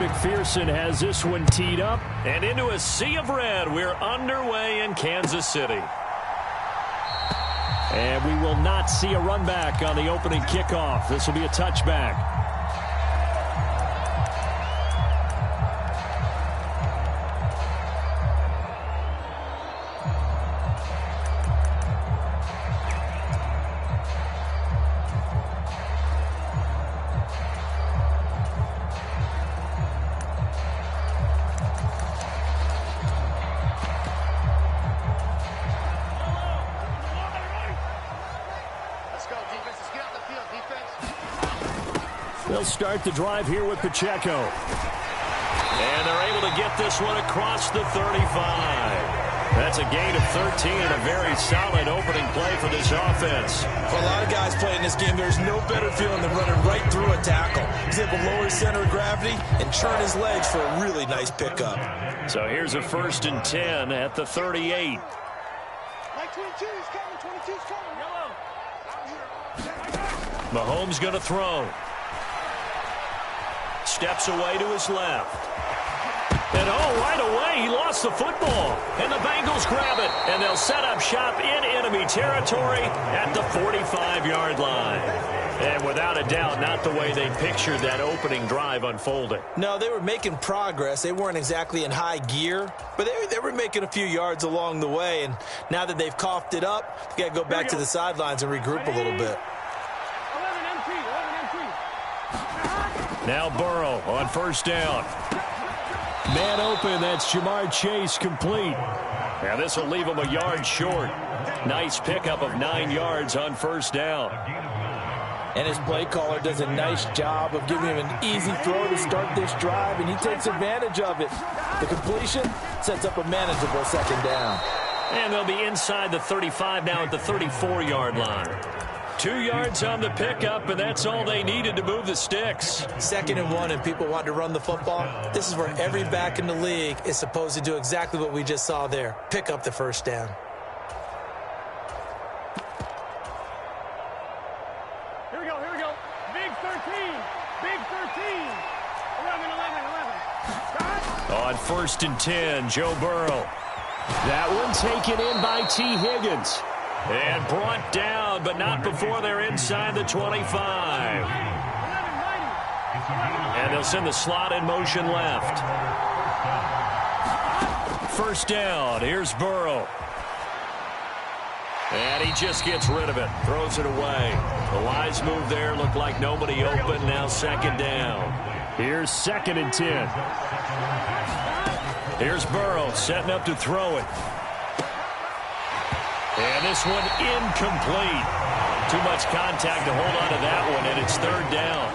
McPherson has this one teed up. And into a sea of red, we're underway in Kansas City. And we will not see a run back on the opening kickoff. This will be a touchback. They'll start the drive here with Pacheco. And they're able to get this one across the 35. That's a gain of 13 and a very solid opening play for this offense. For a lot of guys playing this game, there's no better feeling than running right through a tackle. He's able to lower his center of gravity and churn his legs for a really nice pickup. So here's a 1st and 10 at the 38. Like 22 is coming, 22 is coming. Mahomes going to throw. Steps away to his left. And right away, he lost the football. And the Bengals grab it. And they'll set up shop in enemy territory at the 45-yard line. And without a doubt, not the way they pictured that opening drive unfolding. No, they were making progress. They weren't exactly in high gear, but they were making a few yards along the way. And now that they've coughed it up, they got to go back to the sidelines and regroup a little bit. Now Burrow on 1st down. Man open, that's Jamar Chase complete. Now this will leave him a yard short. Nice pickup of 9 yards on 1st down. And his play caller does a nice job of giving him an easy throw to start this drive, and he takes advantage of it. The completion sets up a manageable 2nd down. And they'll be inside the 35 now at the 34-yard line. 2 yards on the pickup, and that's all they needed to move the sticks. 2nd and 1, and people want to run the football. This is where every back in the league is supposed to do exactly what we just saw there. Pick up the 1st down. Here we go. Big 13. Big 13. 11. On 1st and 10, Joe Burrow. That one taken in by T. Higgins. And brought down, but not before they're inside the 25. And they'll send the slot in motion left. 1st down. Here's Burrow. And he just gets rid of it. Throws it away. The wise move there. Looked like nobody open. Now 2nd down. Here's 2nd and 10. Here's Burrow setting up to throw it. And this one incomplete. Too much contact to hold on to that one, and it's 3rd down.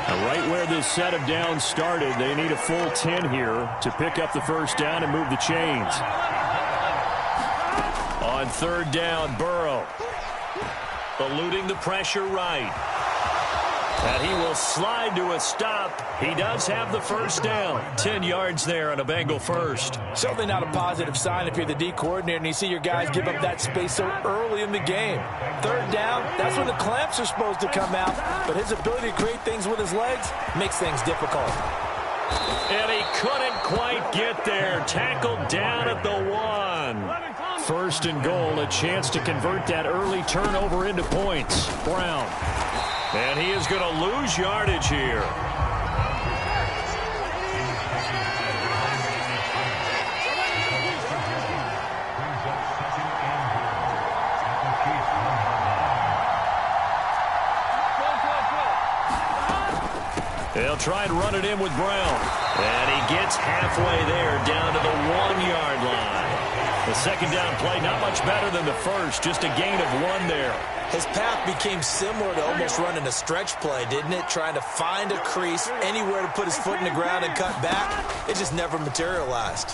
Now right where this set of downs started, they need a full 10 here to pick up the 1st down and move the chains. On 3rd down, Burrow. Eluding the pressure right. And he will slide to a stop. He does have the 1st down. 10 yards there on a Bengal 1st. Certainly not a positive sign if you're the D coordinator and you see your guys give up that space so early in the game. 3rd down, that's when the clamps are supposed to come out. But his ability to create things with his legs makes things difficult. And he couldn't quite get there. Tackled down at the 1. 1st and goal, a chance to convert that early turnover into points. Brown. And he is going to lose yardage here. They'll try and run it in with Brown. And he gets halfway there down to the 1-yard line. The 2nd down play, not much better than the 1st, just a gain of 1 there. His path became similar to almost running a stretch play, didn't it? Trying to find a crease, anywhere to put his foot in the ground and cut back. It just never materialized.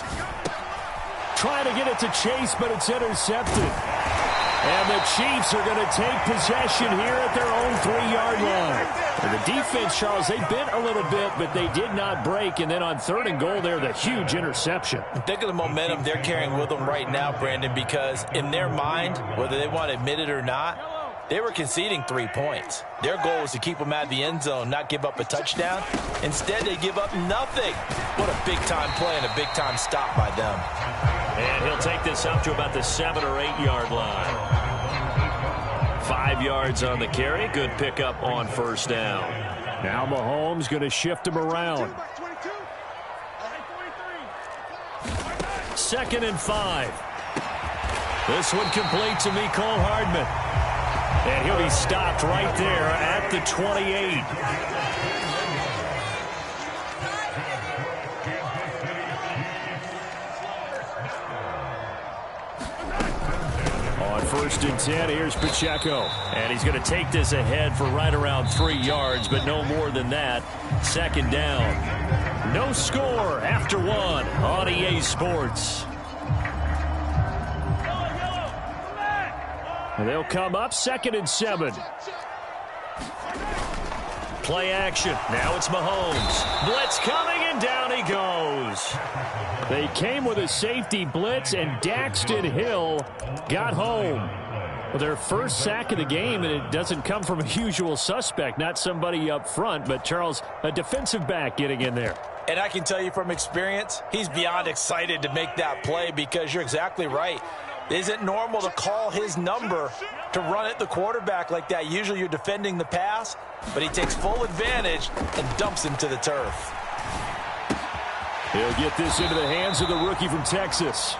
Trying to get it to Chase, but it's intercepted. And the Chiefs are going to take possession here at their own 3-yard line. And the defense, Charles, they bent a little bit, but they did not break. And then on 3rd and goal there, the huge interception. Think of the momentum they're carrying with them right now, Brandon, because in their mind, whether they want to admit it or not, They were conceding 3 points. Their goal was to keep them out of the end zone, not give up a touchdown. Instead, they give up nothing. What a big-time play and a big-time stop by them. And he'll take this up to about the 7 or 8 yard line. 5 yards on the carry. Good pickup on first down. Now Mahomes going to shift him around. 2nd and 5. This one complete to Mecole Hardman. And he'll be stopped right there at the 28. On 1st and 10, here's Pacheco. And he's going to take this ahead for right around 3 yards, but no more than that. 2nd down. No score after 1 on EA Sports. And they'll come up 2nd and 7. Play action. Now it's Mahomes. Blitz coming, and down he goes. They came with a safety blitz, and Daxton Hill got home. Well, their first sack of the game, and it doesn't come from a usual suspect, not somebody up front, but Charles, a defensive back getting in there. And I can tell you from experience, he's beyond excited to make that play because you're exactly right. It isn't normal to call his number to run at the quarterback like that. Usually you're defending the pass, but he takes full advantage and dumps him to the turf. He'll get this into the hands of the rookie from Texas.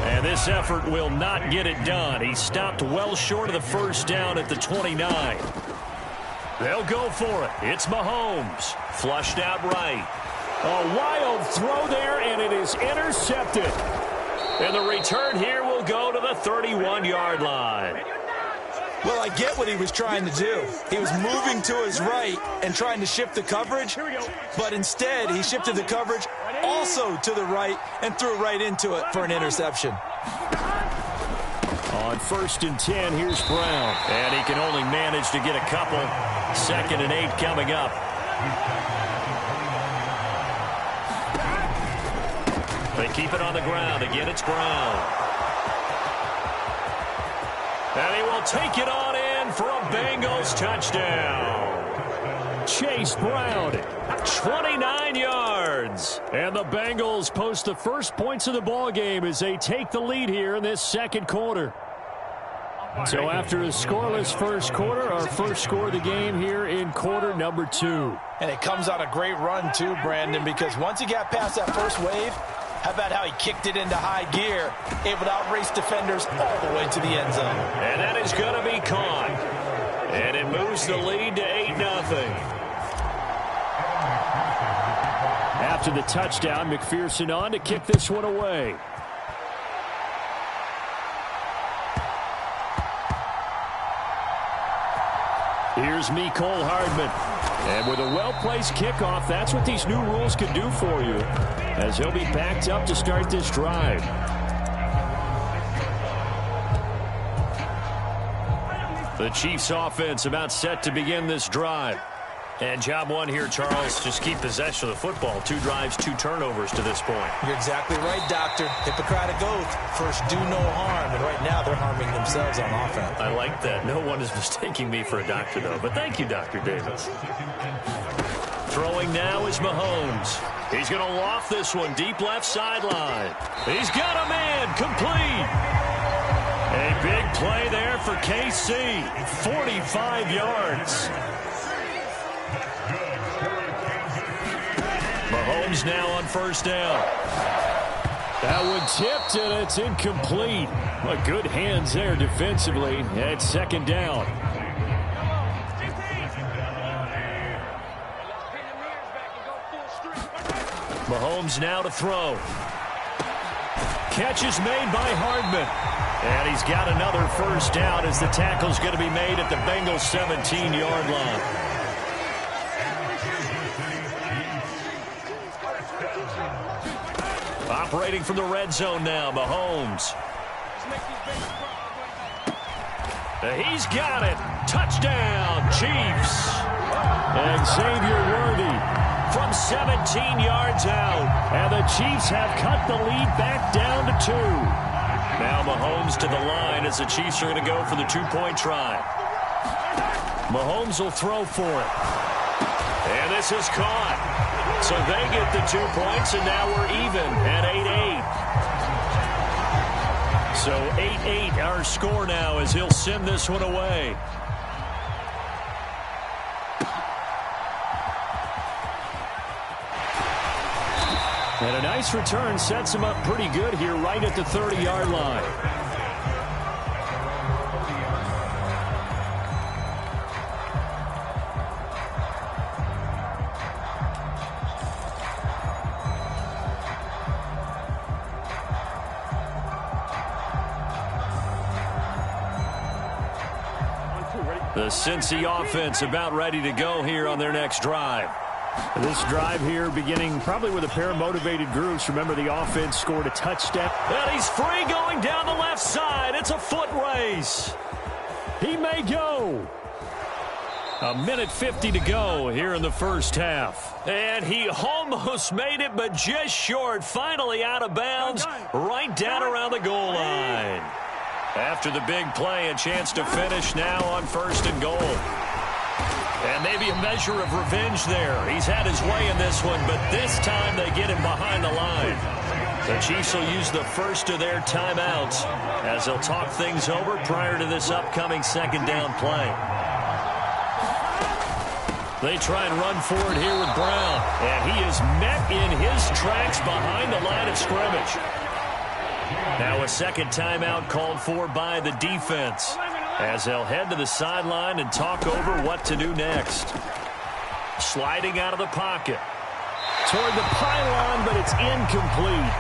And this effort will not get it done. He stopped well short of the first down at the 29. They'll go for it. It's Mahomes. Flushed out right. A wild throw there, and it is intercepted. And the return here will go to the 31-yard line. Well, I get what he was trying to do. He was moving to his right and trying to shift the coverage, but instead he shifted the coverage also to the right and threw right into it for an interception. On 1st and 10, here's Brown. And he can only manage to get a couple. 2nd and 8 coming up. They keep it on the ground. Again, it's Brown. And he will take it on in for a Bengals touchdown. Chase Brown, 29 yards. And the Bengals post the first points of the ball game as they take the lead here in this 2nd quarter. So after a scoreless first quarter, our first score of the game here in quarter number 2. And it comes on a great run too, Brandon, because once he got past that first wave, how about how he kicked it into high gear, able to outrace defenders all the way to the end zone. And that is going to be caught. And it moves the lead to 8-0. After the touchdown, McPherson on to kick this one away. Here's Mecole Hardman. And with a well-placed kickoff, that's what these new rules can do for you, as he'll be backed up to start this drive. The Chiefs offense about set to begin this drive. And job one here, Charles, just keep possession of the football. 2 drives, 2 turnovers to this point. You're exactly right, Doctor. Hippocratic oath. First, do no harm. And right now, they're harming themselves on offense. I like that. No one is mistaking me for a doctor, though. But thank you, Dr. Davis. Throwing now is Mahomes. He's going to loft this one deep left sideline. He's got a man complete. A big play there for KC. 45 yards. Mahomes now on first down. That one tipped, and it's incomplete. But good hands there defensively. And 2nd down. Mahomes now to throw. Catch is made by Hardman. And he's got another first down as the tackle's going to be made at the Bengals' 17-yard line. Operating from the red zone now, Mahomes. He's got it. Touchdown, Chiefs. And Xavier Worthy from 17 yards out. And the Chiefs have cut the lead back down to 2. Now Mahomes to the line as the Chiefs are going to go for the two-point try. Mahomes will throw for it. And this is caught. So they get the 2 points, and now we're even at 8-8. So 8-8 our score now as he'll send this one away. And a nice return sets him up pretty good here right at the 30-yard line. The Cincy offense about ready to go here on their next drive. This drive here beginning probably with a pair of motivated groups. Remember, the offense scored a touchdown. And he's free going down the left side. It's a foot race. He may go. A minute 50 to go here in the first half. And he almost made it, but just short. Finally out of bounds, right down around the goal line. After the big play, a chance to finish now on 1st and goal. And maybe a measure of revenge there. He's had his way in this one, but this time they get him behind the line. The Chiefs will use the first of their timeouts as they'll talk things over prior to this upcoming second down play. They try and run forward here with Brown, and he is met in his tracks behind the line of scrimmage. Now a second timeout called for by the defense as they'll head to the sideline and talk over what to do next. Sliding out of the pocket. Toward the pylon, but it's incomplete.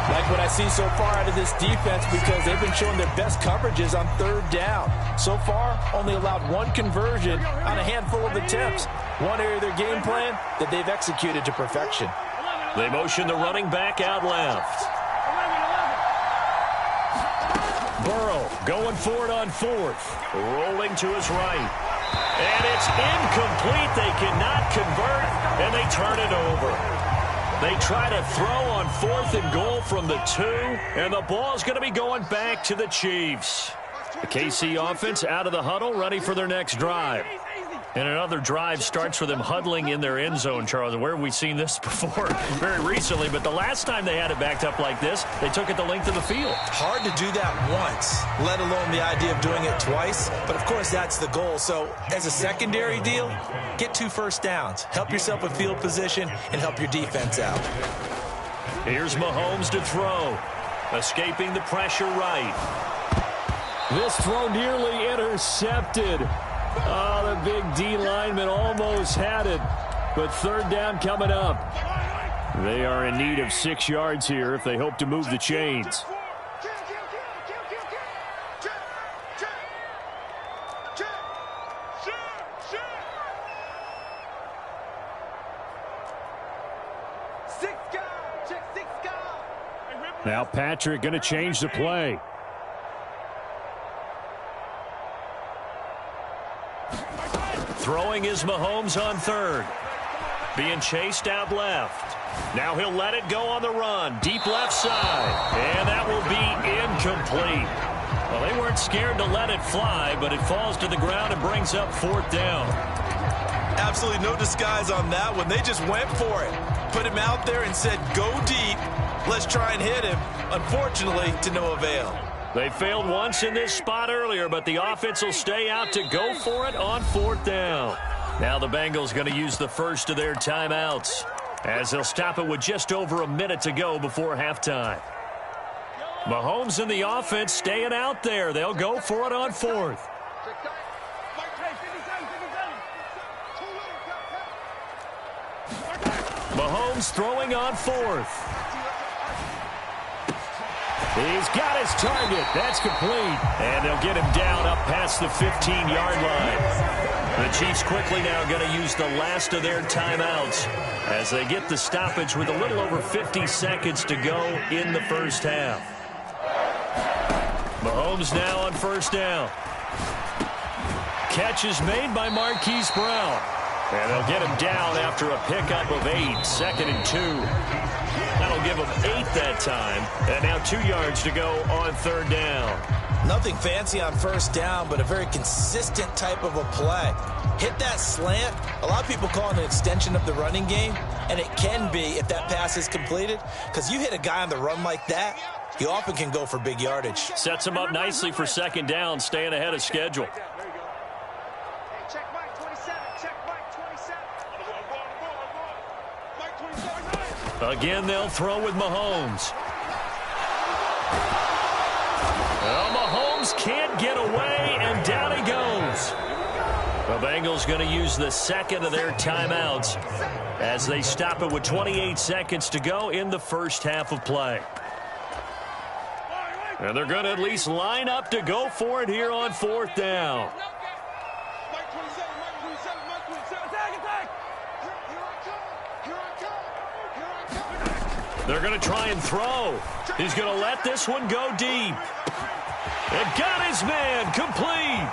Like what I see so far out of this defense because they've been showing their best coverages on 3rd down. So far, only allowed one conversion on a handful of attempts. One area of their game plan that they've executed to perfection. They motion the running back out left. Burrow going for it on 4th. Rolling to his right. And it's incomplete. They cannot convert, and they turn it over. They try to throw on 4th and goal from the 2, and the ball's going to be going back to the Chiefs. The KC offense out of the huddle, ready for their next drive. And another drive starts with them huddling in their end zone, Charles. Where have we seen this before? Very recently, but the last time they had it backed up like this, they took it the length of the field. Hard to do that once, let alone the idea of doing it twice. But, of course, that's the goal. So, as a secondary deal, get 2 first downs. Help yourself with field position and help your defense out. Here's Mahomes to throw. Escaping the pressure right. This throw nearly intercepted. Oh, the big D lineman almost had it. But 3rd down coming up. They are in need of 6 yards here if they hope to move the chains. Now Patrick going to change the play. Throwing is Mahomes on 3rd. Being chased out left. Now he'll let it go on the run. Deep left side. And that will be incomplete. Well, they weren't scared to let it fly, but it falls to the ground and brings up 4th down. Absolutely no disguise on that one. They just went for it. Put him out there and said, go deep. Let's try and hit him. Unfortunately, to no avail. They failed once in this spot earlier, but the offense will stay out to go for it on 4th down. Now the Bengals going to use the first of their timeouts as they'll stop it with just over a minute to go before halftime. Mahomes and the offense staying out there. They'll go for it on 4th. Mahomes throwing on 4th. He's got his target. That's complete. And they'll get him down up past the 15-yard line. The Chiefs quickly now going to use the last of their timeouts as they get the stoppage with a little over 50 seconds to go in the first half. Mahomes now on 1st down. Catch is made by Marquise Brown. And they'll get him down after a pickup of 8, 2nd and 2. That'll give him 8 that time. And now 2 yards to go on 3rd down. Nothing fancy on 1st down, but a very consistent type of a play. Hit that slant. A lot of people call it an extension of the running game, and it can be if that pass is completed, because you hit a guy on the run like that, you often can go for big yardage. Sets him up nicely for 2nd down, staying ahead of schedule. Again, they'll throw with Mahomes. Well, Mahomes can't get away, and down he goes. The Bengals going to use the 2nd of their timeouts as they stop it with 28 seconds to go in the 1st half of play. And they're going to at least line up to go for it here on 4th down. They're going to try and throw. He's going to let this one go deep. And got his man complete.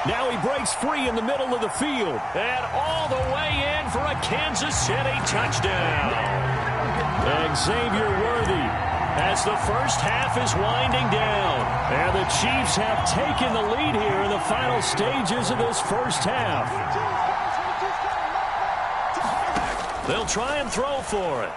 Now he breaks free in the middle of the field. And all the way in for a Kansas City touchdown. Xavier Worthy as the 1st half is winding down. And the Chiefs have taken the lead here in the final stages of this 1st half. They'll try and throw for it.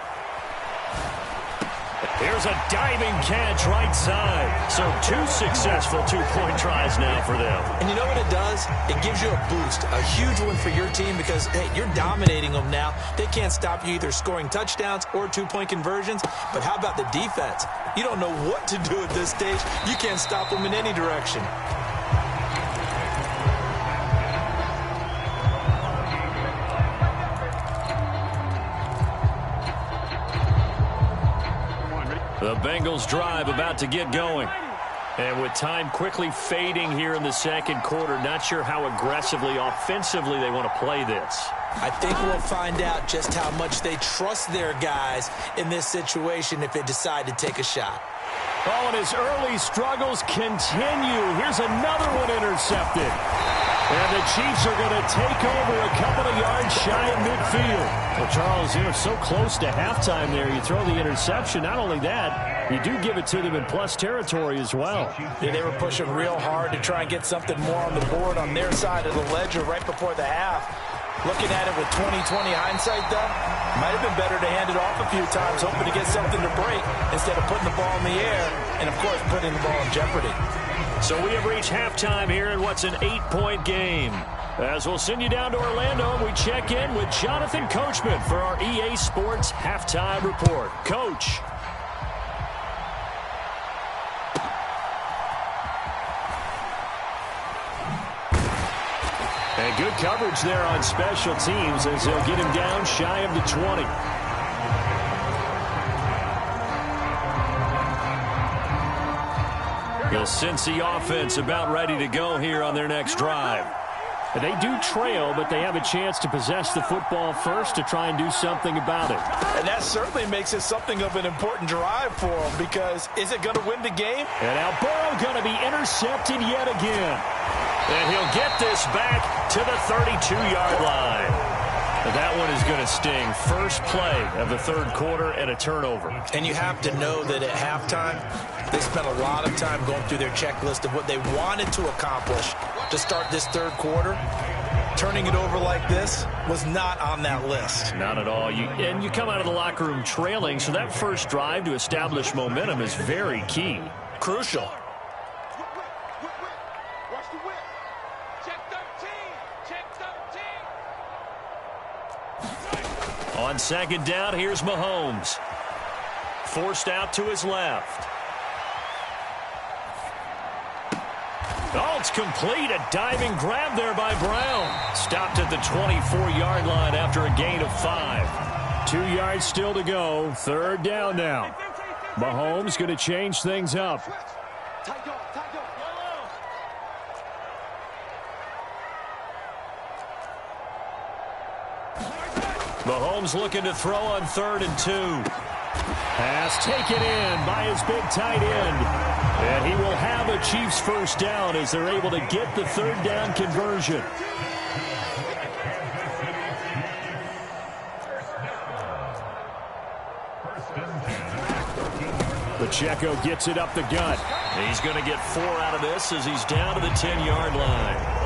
Here's a diving catch right side. So 2 successful 2-point tries now for them. And you know what it does? It gives you a boost, a huge one for your team because, hey, you're dominating them now. They can't stop you either scoring touchdowns or 2-point conversions. But how about the defense? You don't know what to do at this stage. You can't stop them in any direction. The Bengals drive about to get going. And with time quickly fading here in the 2nd quarter, not sure how aggressively, offensively they want to play this. I think we'll find out just how much they trust their guys in this situation if they decide to take a shot. Oh, and his early struggles continue. Here's another one intercepted. And the Chiefs are going to take over a couple of yards shy of midfield. Well, Charles, you're so close to halftime there. You throw the interception. Not only that, you do give it to them in plus territory as well. Yeah, they were pushing real hard to try and get something more on the board on their side of the ledger right before the half. Looking at it with 20/20 hindsight, though, might have been better to hand it off a few times, hoping to get something to break instead of putting the ball in the air and, of course, putting the ball in jeopardy. So we have reached halftime here in what's an 8-point game. As we'll send you down to Orlando, we check in with Jonathan Coachman for our EA Sports Halftime Report. Coach. And good coverage there on special teams as they'll get him down shy of the 20. The Cincy offense about ready to go here on their next drive. They do trail, but they have a chance to possess the football first to try and do something about it. And that certainly makes it something of an important drive for them because is it going to win the game? And now Burrow going to be intercepted yet again. And he'll get this back to the 32-yard line. That one is going to sting. First play of the 3rd quarter and a turnover. And you have to know that at halftime, they spent a lot of time going through their checklist of what they wanted to accomplish to start this 3rd quarter. Turning it over like this was not on that list. Not at all. And you come out of the locker room trailing, so that first drive to establish momentum is very key. Crucial. On 2nd down, here's Mahomes. Forced out to his left. Oh, it's complete. A diving grab there by Brown. Stopped at the 24-yard line after a gain of 5. 2 yards still to go. 3rd down now. Mahomes going to change things up. Mahomes looking to throw on 3rd and 2. Pass taken in by his big tight end. And he will have a Chiefs 1st down as they're able to get the 3rd down conversion. Pacheco gets it up the gut. He's going to get 4 out of this as he's down to the 10-yard line.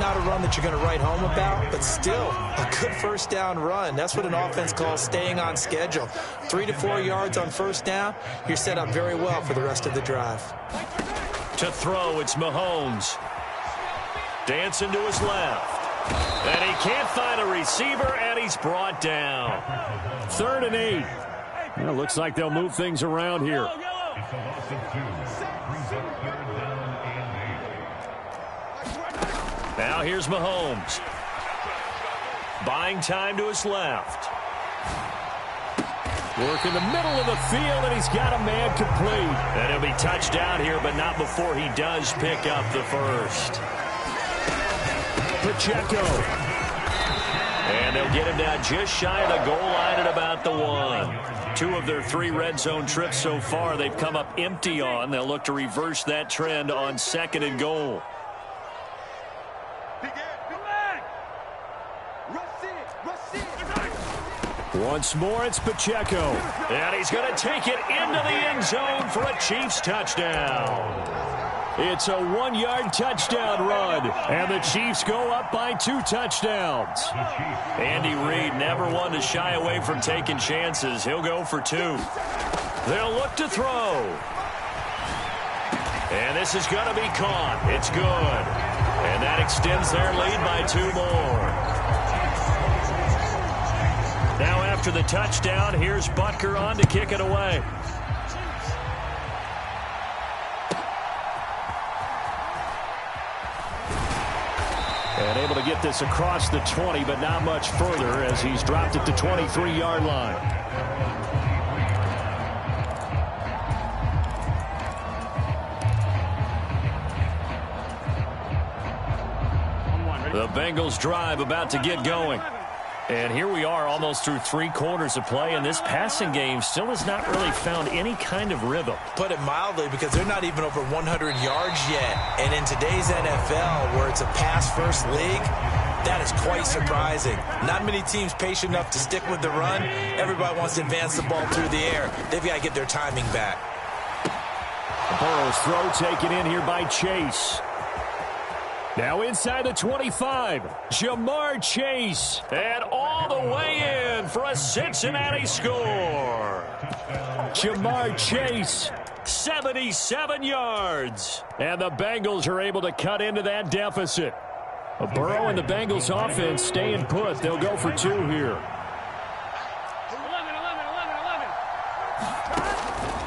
Not a run that you're going to write home about, but still a good first down run. That's what an offense calls staying on schedule. 3 to 4 yards on first down, you're set up very well for the rest of the drive. To throw, it's Mahomes. Dancing to his left. And he can't find a receiver, and he's brought down. 3rd and 8. Well, looks like they'll move things around here. Now here's Mahomes. Buying time to his left. Work in the middle of the field, and he's got a man complete. And he'll be touched down here, but not before he does pick up the first. Pacheco. And they'll get him down just shy of the goal line at about the 1. 2 of their 3 red zone trips so far they've come up empty on. They'll look to reverse that trend on 2nd and goal. Once more, it's Pacheco. And he's going to take it into the end zone for a Chiefs touchdown. It's a 1-yard touchdown run, and the Chiefs go up by 2 touchdowns. Andy Reid never one to shy away from taking chances. He'll go for 2. They'll look to throw. And this is going to be caught. It's good. And that extends their lead by 2 more. Now after the touchdown, here's Butker on to kick it away. And able to get this across the 20, but not much further as he's dropped at the 23-yard line. The Bengals drive about to get going. And here we are almost through 3 quarters of play, and this passing game still has not really found any kind of rhythm. Put it mildly, because they're not even over 100 yards yet. And in today's NFL, where it's a pass-first league, that is quite surprising. Not many teams patient enough to stick with the run. Everybody wants to advance the ball through the air. They've got to get their timing back. Burrow's throw taken in here by Chase. Now inside the 25, Jamar Chase. And all the way in for a Cincinnati score. Jamar Chase. 77 yards. And the Bengals are able to cut into that deficit. Burrow and the Bengals offense staying put. They'll go for 2 here. 11.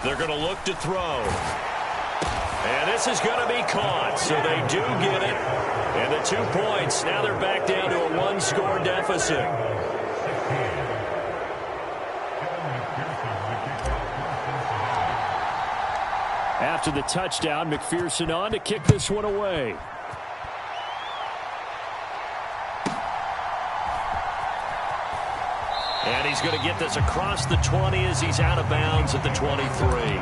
They're going to look to throw. And this is going to be caught, so they do get it. And the 2 points, now they're back down to a 1-score deficit. After the touchdown, McPherson on to kick this one away. And he's going to get this across the 20 as he's out of bounds at the 23.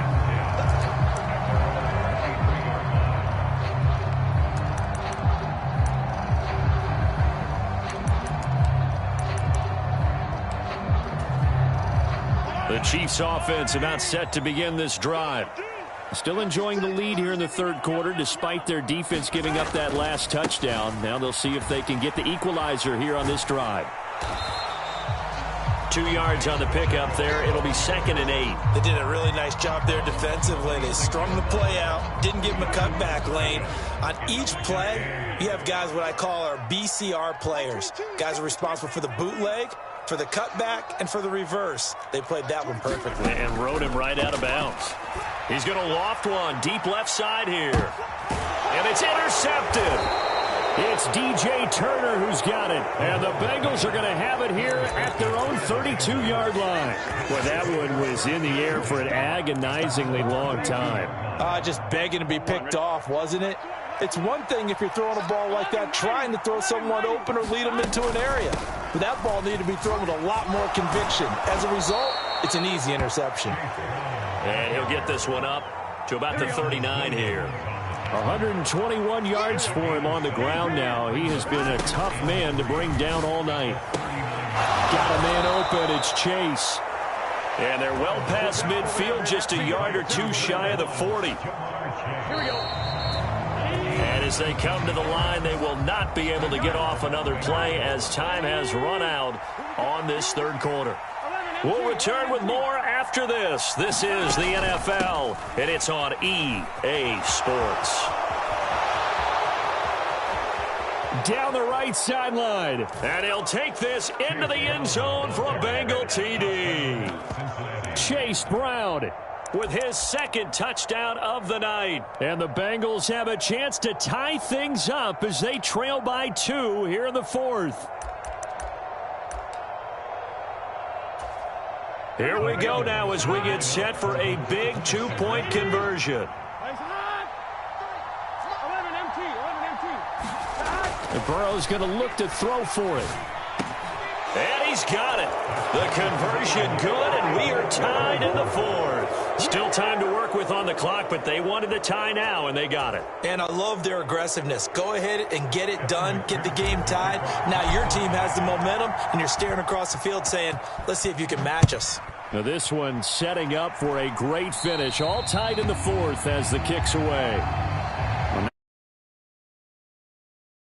The Chiefs offense about set to begin this drive. Still enjoying the lead here in the 3rd quarter despite their defense giving up that last touchdown. Now they'll see if they can get the equalizer here on this drive. 2 yards on the pickup there. It'll be 2nd and 8. They did a really nice job there defensively. They strung the play out, didn't give them a cutback lane. On each play, you have guys what I call our BCR players. Guys are responsible for the bootleg, for the cutback, and for the reverse. They played that one perfectly. And rode him right out of bounds. He's going to loft one deep left side here. And it's intercepted. It's DJ Turner who's got it. And the Bengals are going to have it here at their own 32-yard line. Well, that one was in the air for an agonizingly long time. Just begging to be picked off, wasn't it? It's one thing if you're throwing a ball like that, trying to throw someone open or lead them into an area. But that ball needed to be thrown with a lot more conviction. As a result, it's an easy interception. And he'll get this one up to about the 39 here. 121 yards for him on the ground now. He has been a tough man to bring down all night. Got a man open. It's Chase. And they're well past midfield, just a yard or two shy of the 40. Here we go. And as they come to the line, they will not be able to get off another play as time has run out on this third quarter. We'll return with more after this. This is the NFL, and it's on EA Sports. Down the right sideline. And he'll take this into the end zone for a Bengal TD. Chase Brown with his second touchdown of the night. And the Bengals have a chance to tie things up as they trail by 2 here in the fourth. Here we go now as we get set for a big 2-point conversion. And Burrow's going to look to throw for it. And he's got it. The conversion good, and we are tied in the fourth. Still time to work with on the clock, but they wanted the tie now, and they got it. And I love their aggressiveness. Go ahead and get it done. Get the game tied. Now your team has the momentum, and you're staring across the field saying, let's see if you can match us. Now this one setting up for a great finish. All tied in the fourth as the kick's away.